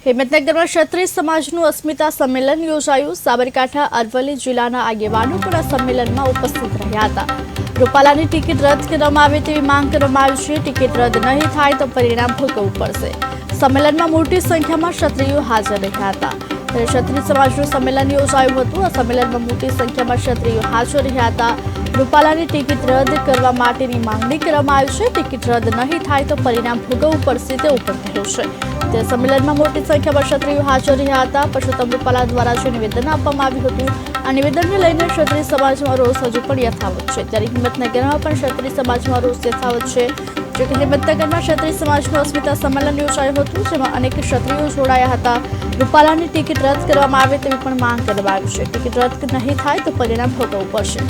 હિંમતનગરમાં ક્ષત્રિય સમાજનું અસ્મિતા સંમેલન યોજાયું। સાબરકાંઠા અરવલ્લી જિલ્લાના આગેવાનો પણ આ સંમેલનમાં ઉપસ્થિત રહ્યા હતા। રૂપાલાની ટિકિટ રદ કરવામાં આવે તેવી માંગ કરવામાં આવી છે। ટિકિટ રદ નહીં થાય તો પરિણામ ભોગવવું પડશે। સંમેલનમાં મોટી સંખ્યામાં ક્ષત્રિયો હાજર રહ્યા હતા। ત્યારે ક્ષત્રિય સમાજનું સંમેલન યોજાયું હતું। આ સંમેલનમાં મોટી સંખ્યામાં ક્ષત્રિયો હાજર રહ્યા હતા। રૂપાલાની ટિકિટ રદ કરવા માટેની માંગણી કરવામાં આવી છે। ટિકિટ રદ નહીં થાય તો પરિણામ ભોગવવું પડશે તેવું પણ કહ્યું છે। તે સંમેલનમાં મોટી સંખ્યામાં ક્ષત્રિયો હાજર રહ્યા હતા। પરસોત્તમ રૂપાલા દ્વારા જે નિવેદન આપવામાં આવ્યું હતું, આ નિવેદનને લઈને ક્ષત્રિય સમાજમાં રોષ હજુ પણ યથાવત છે। ત્યારે હિંમતનગરમાં પણ ક્ષત્રિય સમાજમાં રોષ યથાવત છે। જો કે હિંમતનગરમાં ક્ષત્રિય સમાજનું અસ્મિતા સંમેલન યોજાયું હતું, જેમાં અનેક ક્ષત્રિયો જોડાયા હતા। રૂપાલાની ટિકિટ રદ કરવામાં આવે તેવી પણ માંગ કરવામાં આવી છે। ટિકિટ રદ નહીં થાય તો પરિણામ ભોગવવું પડશે।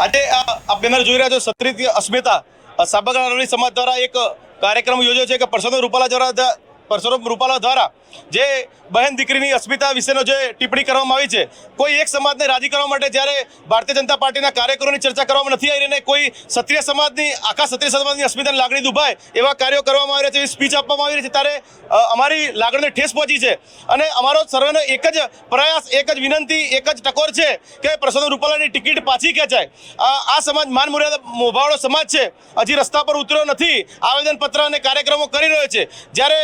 આજે આપ બેનર જોઈ રહ્યા છો ક્ષત્રિય અસ્મિતા સાબરકાંઠા અરવલ્લી સમાજ દ્વારા એક કાર્યક્રમ યોજ્યો છે કે પરસોત્તમ રૂપાલા દ્વારા જે બહેન દીકરીની અસ્મિતા વિશેનો જે ટિપ્પણી કરવામાં આવી છે, કોઈ એક સમાજને રાજી કરવા માટે જ્યારે ભારતીય જનતા પાર્ટીના કાર્યકરોની ચર્ચા કરવામાં નથી આવી રહી, કોઈ ક્ષત્રિય સમાજની આખા ક્ષત્રિય સમાજની અસ્મિતાની લાગણી દુભાય એવા કાર્યો કરવામાં આવી રહ્યા છે, એવી સ્પીચ આપવામાં આવી રહી છે, ત્યારે અમારી લાગણીને ઠેસ પહોંચી છે। અને અમારો સર્વેનો એક જ પ્રયાસ, એક જ વિનંતી, એક જ ટકોર છે કે પરસોત્તમ રૂપાલાની ટિકિટ પાછી ખેંચાય। આ સમાજ માન મર્યાદા મોભાળો સમાજ છે, હજી રસ્તા પર ઉતર્યો નથી, આવેદનપત્ર અને કાર્યક્રમો કરી રહ્યો છે। જ્યારે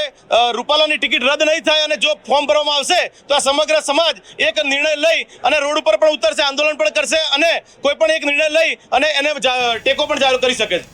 રૂપાલાની ટિકિટ રદ નહીં થાય અને જો ફોર્મ ભરવામાં આવશે તો આ સમગ્ર સમાજ એક નિર્ણય લઈ અને રોડ ઉપર પણ ઉતરશે, આંદોલન પણ કરશે અને કોઈ પણ એક નિર્ણય લઈ અને એને ટેકો પણ જાહેર કરી શકે છે।